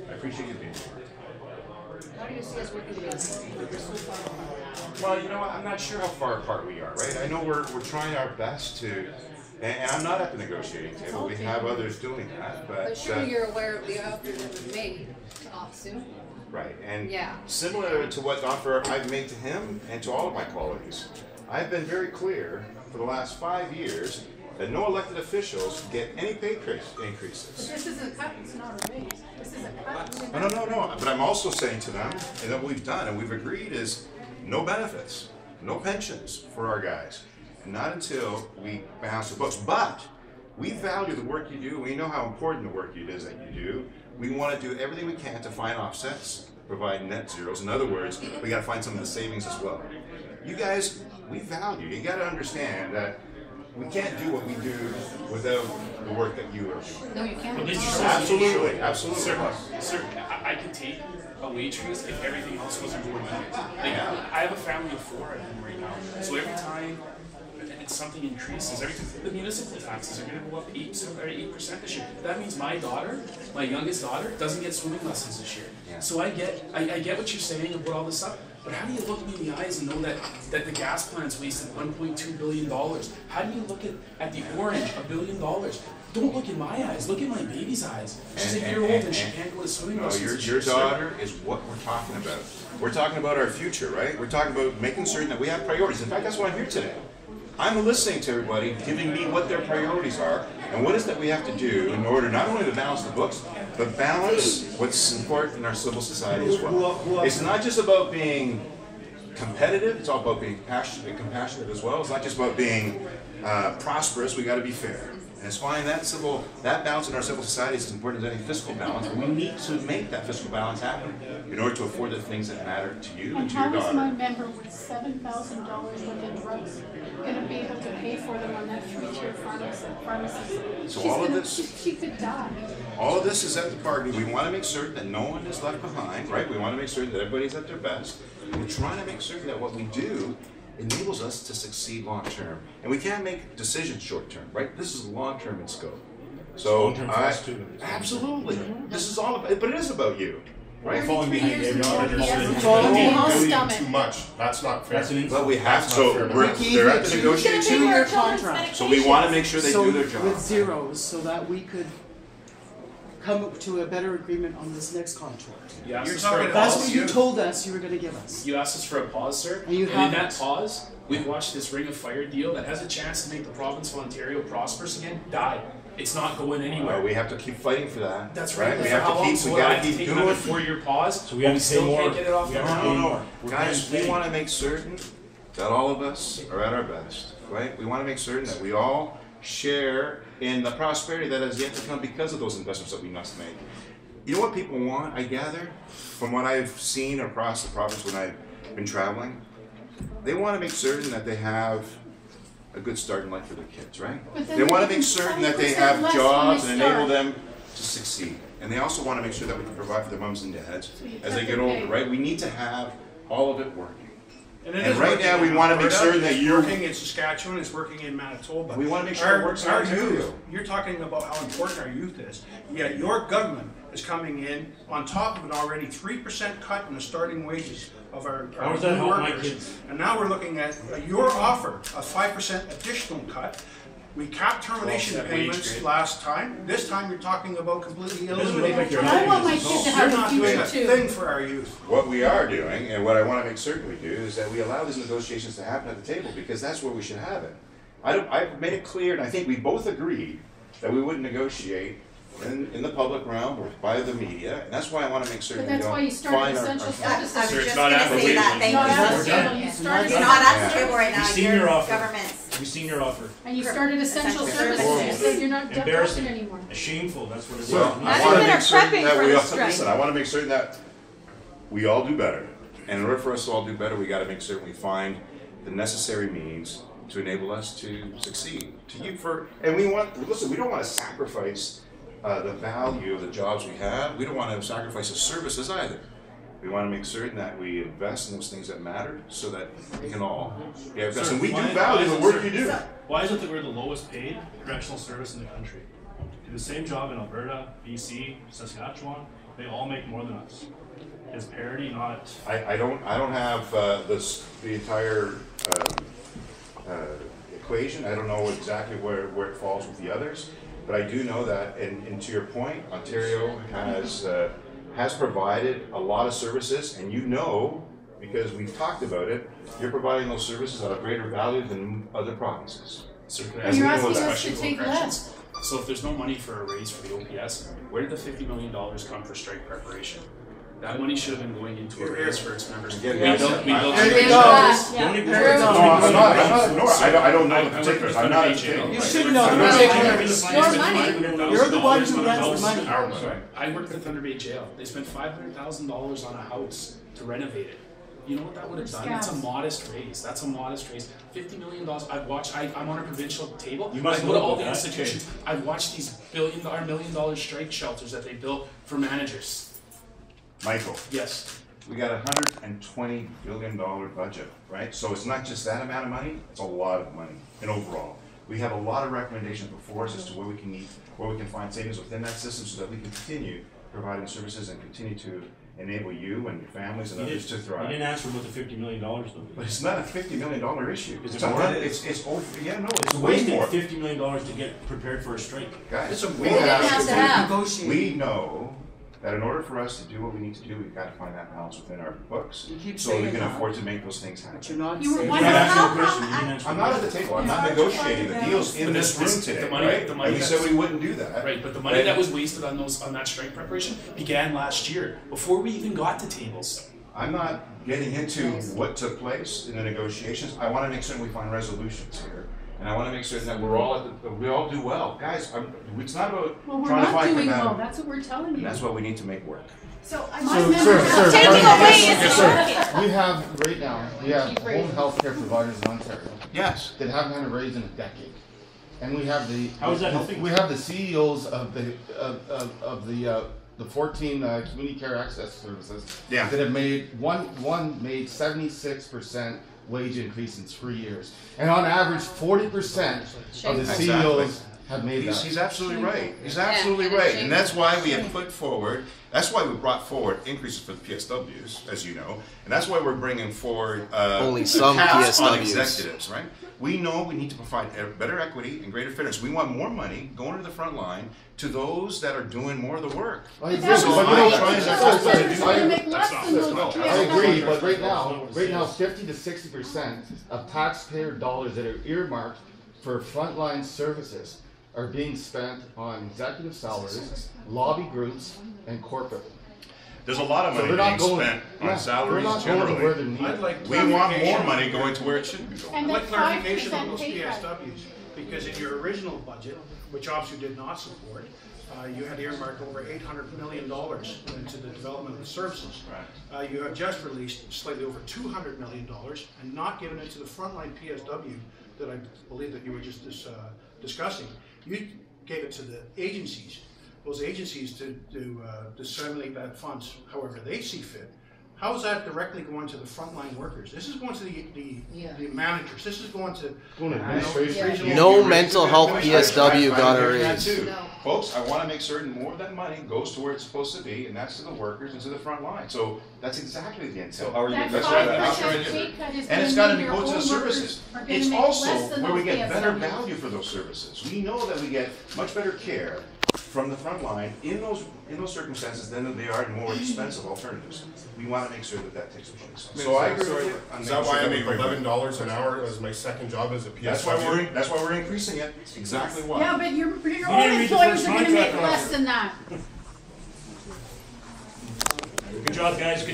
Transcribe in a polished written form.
I appreciate you being here. How do you see us working together? We're so far apart. Well, you know what? I'm not sure how far apart we are, right? I know we're trying our best to, and I'm not at the negotiating table. We have others doing that, but surely you're aware of the offer that was made to OPSEU. right, and yeah. Similar to what offer I've made to him and to all of my colleagues, I've been very clear for the last 5 years that no elected officials get any pay increases. But this is a cut, it's not a raise. This is a cut. No. But I'm also saying to them, and that what we've done and we've agreed is no benefits, no pensions for our guys. Not until we balance the books. But we value the work you do. We know how important the work it is that you do. We want to do everything we can to find offsets, provide net zeros. In other words, we got to find some of the savings as well. You guys, we value. You got to understand that we can't do what we do without the work that you are doing. No, you can't. Absolutely. Sir, I could take a wage raise if everything else wasn't going on. Like, I have a family of 4 at home right now, so every time something increases, the municipal taxes are going to go up 8% this year. That means my daughter, my youngest daughter, doesn't get swimming lessons this year. Yeah. So I get what you're saying about all this stuff. But how do you look me in the eyes and know that the gas plant's wasted $1.2 billion? How do you look at the orange, $1 billion? Don't look in my eyes. Look in my baby's eyes. She's a year old and she can't go to swimming lessons. Your daughter is what we're talking about. We're talking about our future, right? We're talking about making certain that we have priorities. In fact, that's why I'm here today. I'm listening to everybody, giving me what their priorities are, and what is that we have to do in order not only to balance the books, but balance what's important in our civil society as well. It's not just about being competitive, it's all about being compassionate as well. It's not just about being prosperous, we got to be fair. And it's fine, that balance in our civil society is as important as any fiscal balance, but we need to make that fiscal balance happen in order to afford the things that matter to you and to your daughter. And how is my member with $7,000 worth of drugs going to be able to pay for them on that 3-tier pharmacy? So all of this, she could die. All of this is at the party. We want to make certain that no one is left behind, right? We want to make certain that everybody's at their best. We're trying to make certain that what we do enables us to succeed long term. And we can't make decisions short term, right? This is long term in scope. So absolutely. This is all about, but it is about you. Right? Falling behind too much. That's not fair. But we have to. They're at the negotiating table. So we want to make sure they do their job. With zeros, so that we could come to a better agreement on this next contract. That's what you told us you were going to give us. You asked us for a pause, sir. And in that pause, we've watched this Ring of Fire deal that has a chance to make the province of Ontario prosperous again die. It's not going anywhere. We have to keep fighting for that. That's right. We have to keep. We got to keep doing a 4-year pause. So we have to still can't get it off the ground. No. Guys, we want to make certain that all of us are at our best. Right? We want to make certain that we all share in the prosperity that has yet to come because of those investments that we must make. You know what people want, I gather, from what I've seen across the province when I've been traveling? They want to make certain that they have a good start in life for their kids, right? They want to make certain that they have jobs and enable them to succeed. And they also want to make sure that we can provide for their moms and dads as they get older, right? We need to have all of it working. And right now, we want to make certain that you're working in Saskatchewan, it's working in Manitoba. We want to make sure it works our out too. You're talking about how important our youth is. Yet your government is coming in on top of an already 3% cut in the starting wages of our new workers. And now we're looking at your offer, a 5% additional cut. We capped termination payments last time. This time you're talking about completely eliminating. I want my kids to have a future too. You're not doing a thing for our youth. What we are doing, and what I want to make certain we do, is that we allow these negotiations to happen at the table because that's where we should have it. I've made it clear, and I think we both agreed that we wouldn't negotiate in the public realm or by the media, and that's why I want to make certain we don't find our... But that's why you started essential services. I was just going to say that. Thank you. It's not at the table right now. Your government's. We've seen your offer. And you started essential services. You said you're not embarrassing anymore. Shameful. That's what it is. Well, I want to make certain that we all, listen, I want to make certain that we all do better. And in order for us to all do better, we got to make certain we find the necessary means to enable us to succeed. And we want, listen, we don't want to sacrifice the value of the jobs we have. We don't want to sacrifice the services either. We want to make certain that we invest in those things that matter so that we can all get and we do value the work you do. Why is it that we're the lowest paid correctional service in the country? do the same job in Alberta, BC, Saskatchewan, they all make more than us. Is parity not? I don't have the entire equation. I don't know exactly where it falls with the others, but I do know that, and to your point, Ontario has provided a lot of services, and you know, because we've talked about it, you're providing those services at a greater value than other provinces. So can I And ask you're you a asking us question to for take corrections? So if there's no money for a raise for the OPS, where did the $50 million come for strike preparation? That money should have been going into a raise for its members. Again, We built there you No, I don't know the particulars. I'm not educated. You should know the particulars. Your money. You're the one who has the money. Our money. I worked at Thunder Bay Jail. They spent $500,000 on a house to renovate it. You know what that would have done? That's a modest raise. That's a modest raise. $50 million. I've watched. I'm on a provincial table. You must I go to know all the that. institutions. I've watched these $1 million strike shelters that they built for managers. Michael, Yes. we got a $120 billion budget, right? So it's not just that amount of money, it's a lot of money. And overall, we have a lot of recommendations before us as to where we can meet, where we can find savings within that system so that we can continue providing services and continue to enable you and your families and others to You thrive. didn't answer about the $50 million though. But it's not a $50 million issue. Is it It's a more? hundred- it's over, yeah, no, it's It's way wasting more. $50 million to get prepared for a strike. Guys, we We didn't have to have. Negotiate. we know that in order for us to do what we need to do, we've got to find that balance within our books. You keep So we saying can that. afford to make those things happen. But you're not You were saying. one You didn't of answer the how question. come You didn't answer I'm the not at question. the table, I'm not negotiating, the deal's in But this this- room today, the money- right? the money And we that's- said we wouldn't do that. Right, but the money that was wasted on that strike preparation began last year, before we even got to tables. I'm not getting into what took place in the negotiations, I wanna make certain we find resolutions here. And I wanna make certain that we all do well. Guys, it's not about Well, we're trying to not fight for doing well, that. that's what we're telling you. That's what we need to make work. So I'm My members sir, taking away is Sir, we have, right now, we have home health care providers in Ontario Yes. that haven't had a raise in a decade. And we have the. How is that helping? We have the CEOs of the 14 community care access services. Yeah. That have made, one made 76% wage increase in 3 years. And on average, 40% of the Exactly. CEOs have made that. He's absolutely right. He's absolutely right. And that's why we have put forward, that's why we brought forward increases for the PSWs, as you know. And that's why we're bringing forward Only some caps on PSWs. executives, right? We know we need to provide better equity and greater fairness. We want more money going to the front line to those that are doing more of the work. I agree, That's So but I'm you know, trying to- They're gonna I- make less than those no, kids. I agree, but right now, 50 to 60% of taxpayer dollars that are earmarked for frontline services are being spent on executive salaries, lobby groups, and corporate. There's a lot of So money they're not being going, spent yeah, on salaries they're not going to where they're generally. needed. I'd like We want more clarification. money going to where it should be going. And I'd like that clarification on 5% those pay cut. PSWs, because in your original budget, which OPSEU did not support, you had earmarked over $800 million into the development of the services. You have just released slightly over $200 million and not given it to the frontline PSW that I believe that you were just discussing. You gave it to the agencies, those agencies to disseminate that funds however they see fit. How is that directly going to the frontline workers? This is going to the managers. This is going to regional- No mental health PSW got a I'm raise. too. No. Folks, I want to make certain more of that money goes to where it's supposed to be, and that's to the workers and to the front line. So that's exactly the intent. That That's why 5% pay cut is and it's gonna got to mean go your to the own services. workers are gonna It's make also less than where we those get better PSWs. value for those services. We know that we get much better care from the front line in those circumstances than they are in more expensive alternatives. We want to make sure that that takes place. So I agree with you. on Is that making why sure I make we bring- $11 an hour as my second job as a PSW? That's why we're increasing it. Exactly why. Yeah, but your own didn't read the employees first are gonna make contract less offer. than that. Good job, guys. Good